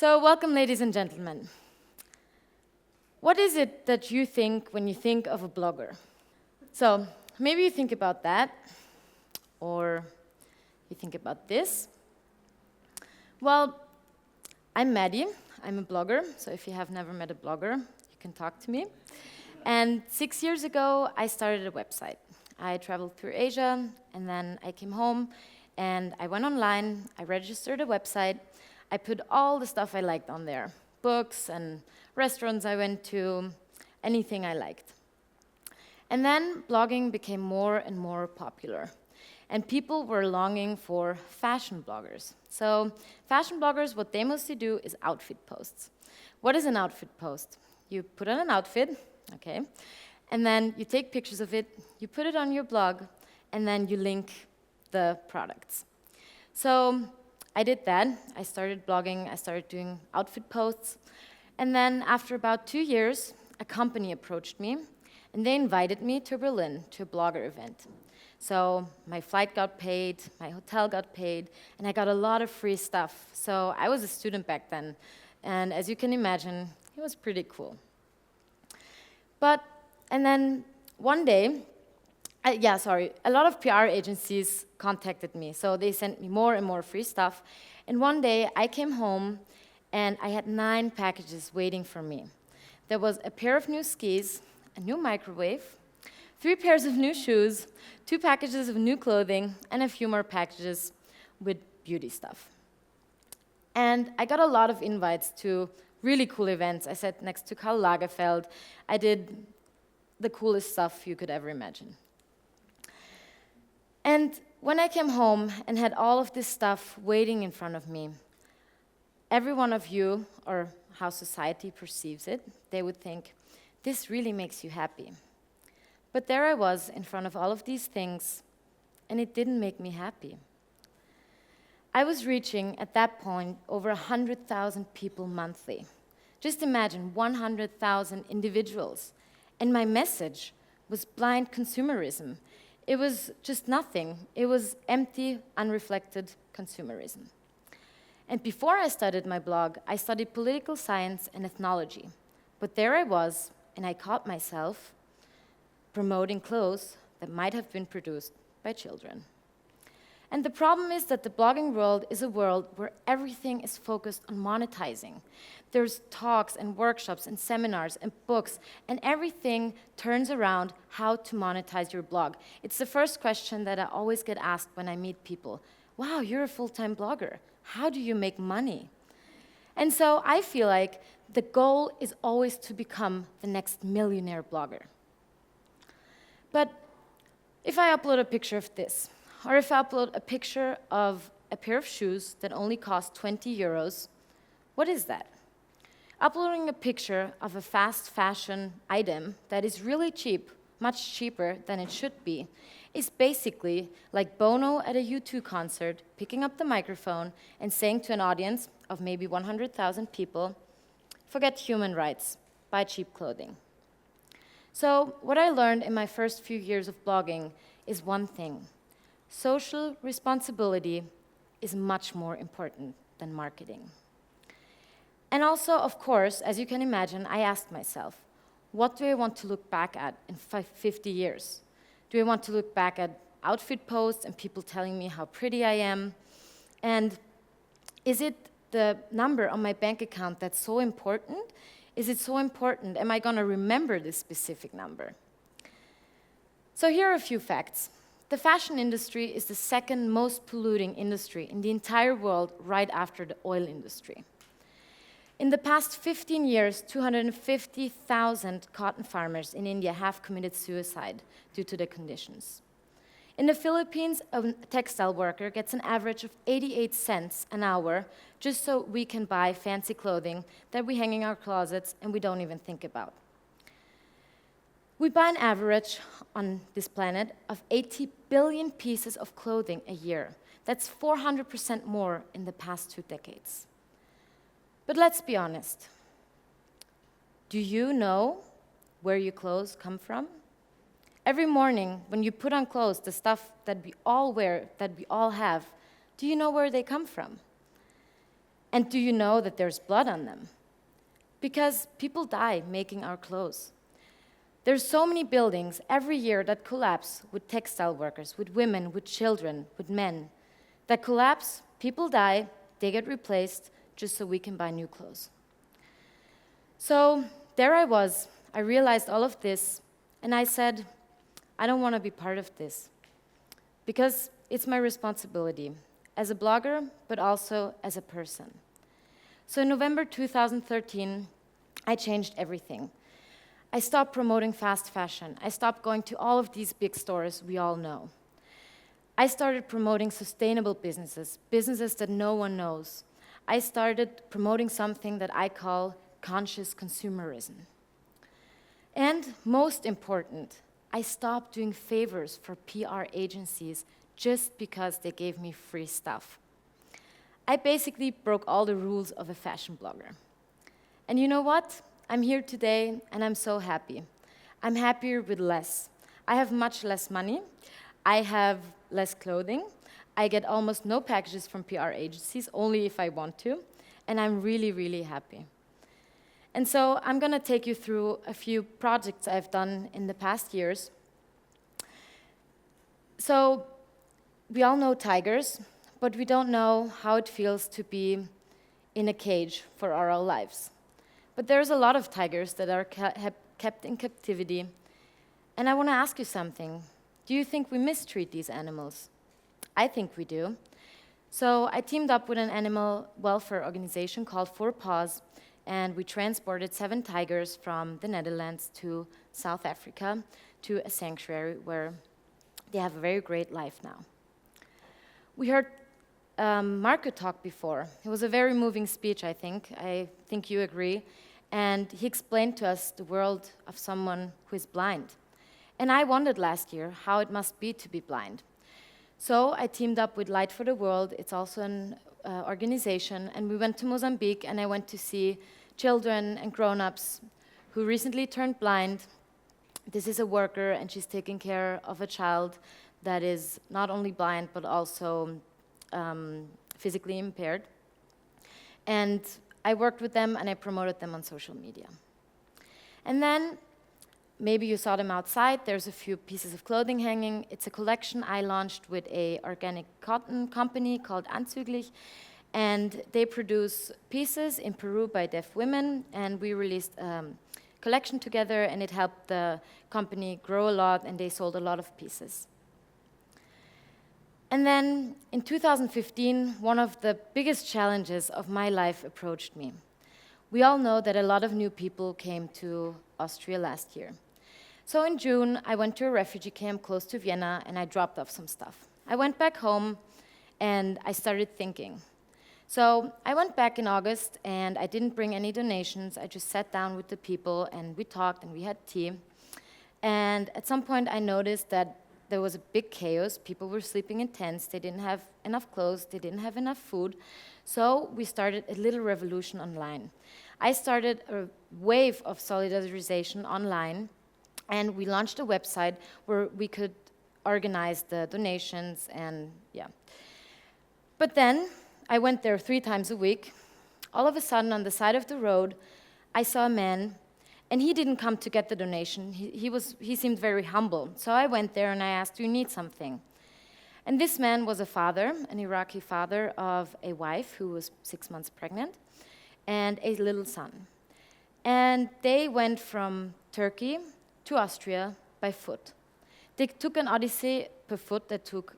So welcome, ladies and gentlemen. What is it that you think when you think of a blogger? So maybe you think about that, or you think about this. Well, I'm Maddie. I'm a blogger, so if you have never met a blogger, you can talk to me. And 6 years ago, I started a website. I traveled through Asia, and then I came home, and I went online, I registered a website, I put all the stuff I liked on there, books and restaurants I went to, anything I liked. And then blogging became more and more popular, and people were longing for fashion bloggers. So fashion bloggers, what they mostly do is outfit posts. What is an outfit post? You put on an outfit, okay, and then you take pictures of it, you put it on your blog, and then you link the products. So I did that. I started blogging, I started doing outfit posts, and then after about 2 years, a company approached me, and they invited me to Berlin to a blogger event. So my flight got paid, my hotel got paid, and I got a lot of free stuff. So I was a student back then, and as you can imagine, it was pretty cool. And then one day, a lot of PR agencies contacted me, so they sent me more and more free stuff. And one day, I came home, and I had 9 packages waiting for me. There was a pair of new skis, a new microwave, 3 pairs of new shoes, 2 packages of new clothing, and a few more packages with beauty stuff. And I got a lot of invites to really cool events. I sat next to Karl Lagerfeld. I did the coolest stuff you could ever imagine. And when I came home and had all of this stuff waiting in front of me, every one of you, or how society perceives it, they would think, this really makes you happy. But there I was in front of all of these things, and it didn't make me happy. I was reaching, at that point, over 100,000 people monthly. Just imagine 100,000 individuals. And my message was blind consumerism. It was just nothing. It was empty, unreflected consumerism. And before I started my blog, I studied political science and ethnology. But there I was, and I caught myself promoting clothes that might have been produced by children. And the problem is that the blogging world is a world where everything is focused on monetizing. There's talks and workshops and seminars and books, and everything turns around how to monetize your blog. It's the first question that I always get asked when I meet people. Wow, you're a full-time blogger. How do you make money? And so I feel like the goal is always to become the next millionaire blogger. But if I upload a picture of this, or if I upload a picture of a pair of shoes that only cost 20 euros, what is that? Uploading a picture of a fast fashion item that is really cheap, much cheaper than it should be, is basically like Bono at a U2 concert, picking up the microphone and saying to an audience of maybe 100,000 people, forget human rights, buy cheap clothing. So what I learned in my first few years of blogging is one thing. Social responsibility is much more important than marketing. And also, of course, as you can imagine, I asked myself, what do I want to look back at in 50 years? Do I want to look back at outfit posts and people telling me how pretty I am? And is it the number on my bank account that's so important? Is it so important? Am I going to remember this specific number? So here are a few facts. The fashion industry is the second most polluting industry in the entire world, right after the oil industry. In the past 15 years, 250,000 cotton farmers in India have committed suicide due to the conditions. In the Philippines, a textile worker gets an average of 88 cents an hour just so we can buy fancy clothing that we hang in our closets and we don't even think about. We buy an average on this planet of 80 billion pieces of clothing a year. That's 400% more in the past 2 decades. But let's be honest. Do you know where your clothes come from? Every morning, when you put on clothes, the stuff that we all wear, that we all have, do you know where they come from? And do you know that there's blood on them? Because people die making our clothes. There's so many buildings every year that collapse with textile workers, with women, with children, with men. That collapse, people die, they get replaced just so we can buy new clothes. So there I was. I realized all of this, and I said, I don't want to be part of this, because it's my responsibility as a blogger, but also as a person. So in November 2013, I changed everything. I stopped promoting fast fashion. I stopped going to all of these big stores we all know. I started promoting sustainable businesses, businesses that no one knows. I started promoting something that I call conscious consumerism. And most important, I stopped doing favors for PR agencies just because they gave me free stuff. I basically broke all the rules of a fashion blogger. And you know what? I'm here today and I'm so happy. I'm happier with less. I have much less money. I have less clothing. I get almost no packages from PR agencies, only if I want to. And I'm really, really happy. And so I'm going to take you through a few projects I've done in the past years. So we all know tigers, but we don't know how it feels to be in a cage for our whole lives. But there's a lot of tigers that are kept in captivity. And I want to ask you something. Do you think we mistreat these animals? I think we do. So I teamed up with an animal welfare organization called Four Paws, and we transported 7 tigers from the Netherlands to South Africa to a sanctuary where they have a very great life now. We heard Marco talk before. It was a very moving speech, I think. I think you agree. And he explained to us the world of someone who is blind. And I wondered last year how it must be to be blind. So I teamed up with Light for the World. It's also an organization. And we went to Mozambique, and I went to see children and grown-ups who recently turned blind. This is a worker, and she's taking care of a child that is not only blind, but also physically impaired. And I worked with them, and I promoted them on social media. And then, maybe you saw them outside. There's a few pieces of clothing hanging. It's a collection I launched with an organic cotton company called Anzüglich. And they produce pieces in Peru by deaf women. And we released a collection together, and it helped the company grow a lot, and they sold a lot of pieces. And then in 2015, one of the biggest challenges of my life approached me. We all know that a lot of new people came to Austria last year. So in June, I went to a refugee camp close to Vienna, and I dropped off some stuff. I went back home, and I started thinking. So I went back in August, and I didn't bring any donations. I just sat down with the people, and we talked, and we had tea. And at some point, I noticed that there was a big chaos. People were sleeping in tents. They didn't have enough clothes. They didn't have enough food. So we started a little revolution online. I started a wave of solidarization online, and we launched a website where we could organize the donations and yeah. But then I went there 3 times a week. All of a sudden, on the side of the road, I saw a man. And he didn't come to get the donation. He seemed very humble. So I went there and I asked, do you need something? And this man was a father, an Iraqi father of a wife who was 6 months pregnant and a little son. And they went from Turkey to Austria by foot. They took an odyssey per foot that took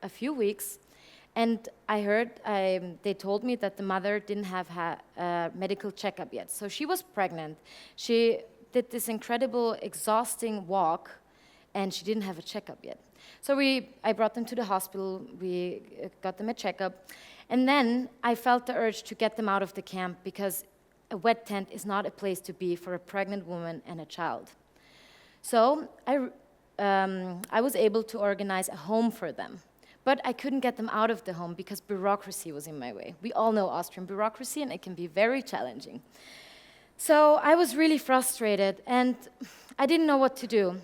a few weeks. And I heard, they told me that the mother didn't have a medical checkup yet. So she was pregnant. She did this incredible, exhausting walk, and she didn't have a checkup yet. So I brought them to the hospital. We got them a checkup. And then I felt the urge to get them out of the camp, because a wet tent is not a place to be for a pregnant woman and a child. So I was able to organize a home for them. But I couldn't get them out of the home because bureaucracy was in my way. We all know Austrian bureaucracy, and it can be very challenging. So I was really frustrated, and I didn't know what to do.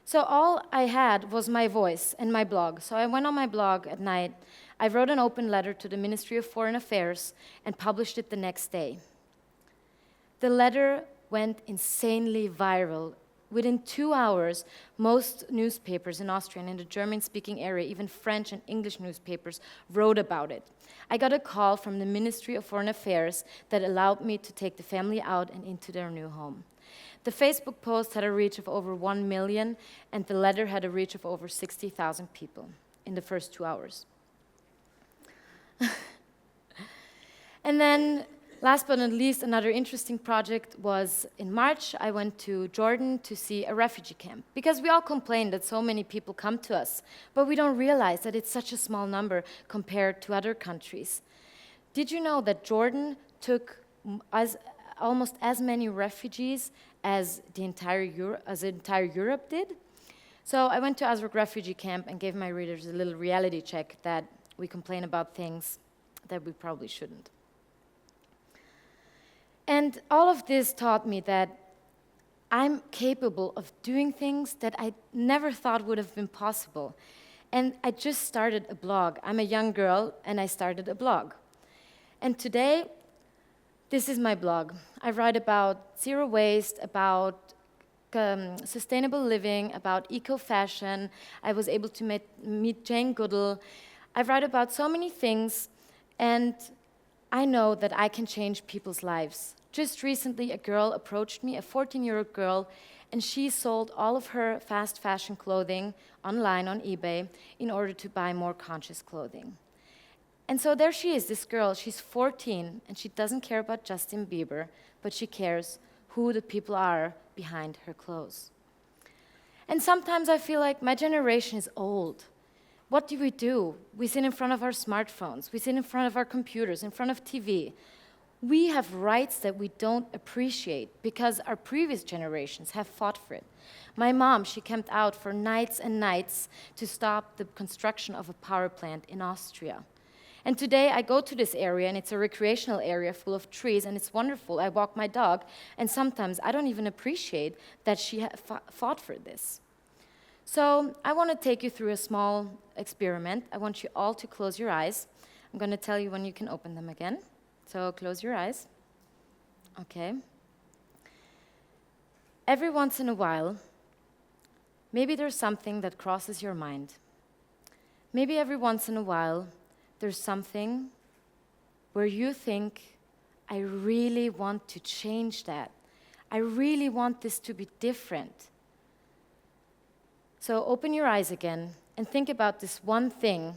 So all I had was my voice and my blog. So I went on my blog at night, I wrote an open letter to the Ministry of Foreign Affairs and published it the next day. The letter went insanely viral. Within 2 hours, most newspapers in Austria and in the German-speaking area, even French and English newspapers, wrote about it. I got a call from the Ministry of Foreign Affairs that allowed me to take the family out and into their new home. The Facebook post had a reach of over 1 million, and the letter had a reach of over 60,000 people in the first 2 hours. And then, last but not least, another interesting project was in March. I went to Jordan to see a refugee camp, because we all complain that so many people come to us, but we don't realize that it's such a small number compared to other countries. Did you know that Jordan took almost as many refugees as the entire Europe did? So I went to Azraq refugee camp and gave my readers a little reality check that we complain about things that we probably shouldn't. And all of this taught me that I'm capable of doing things that I never thought would have been possible. And I just started a blog. I'm a young girl, and I started a blog. And today, this is my blog. I write about zero waste, about sustainable living, about eco-fashion. I was able to meet Jane Goodall. I write about so many things, and I know that I can change people's lives. Just recently, a girl approached me, a 14-year-old girl, and she sold all of her fast fashion clothing online on eBay in order to buy more conscious clothing. And so there she is, this girl, she's 14, and she doesn't care about Justin Bieber, but she cares who the people are behind her clothes. And sometimes I feel like my generation is old. What do? We sit in front of our smartphones, we sit in front of our computers, in front of TV. We have rights that we don't appreciate because our previous generations have fought for it. My mom, she camped out for nights and nights to stop the construction of a power plant in Austria. And today I go to this area, and it's a recreational area full of trees, and it's wonderful. I walk my dog, and sometimes I don't even appreciate that she fought for this. So I want to take you through a small experiment. I want you all to close your eyes. I'm going to tell you when you can open them again. So close your eyes. Okay. Every once in a while, maybe there's something that crosses your mind. Maybe every once in a while, there's something where you think, I really want to change that. I really want this to be different. So open your eyes again and think about this one thing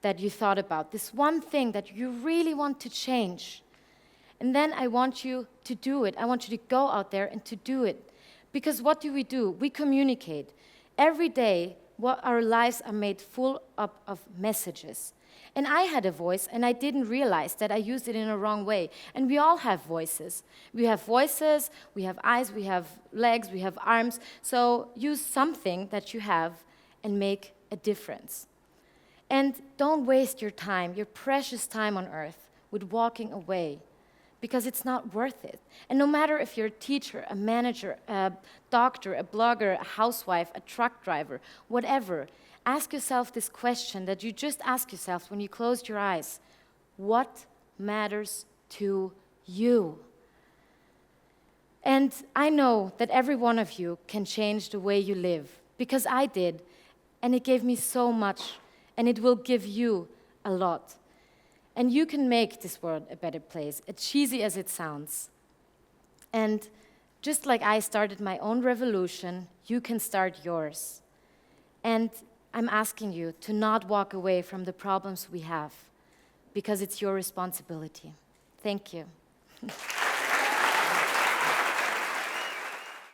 that you thought about, this one thing that you really want to change. And then I want you to do it. I want you to go out there and to do it. Because what do? We communicate. Every day, our lives are made full up of messages. And I had a voice, and I didn't realize that I used it in a wrong way. And we all have voices. We have voices, we have eyes, we have legs, we have arms. So use something that you have and make a difference. And don't waste your time, your precious time on earth, with walking away, because it's not worth it. And no matter if you're a teacher, a manager, a doctor, a blogger, a housewife, a truck driver, whatever, ask yourself this question that you just ask yourself when you closed your eyes. What matters to you? And I know that every one of you can change the way you live, because I did, and it gave me so much, and it will give you a lot. And you can make this world a better place, as cheesy as it sounds. And just like I started my own revolution, you can start yours. And I'm asking you to not walk away from the problems we have, because it's your responsibility. Thank you.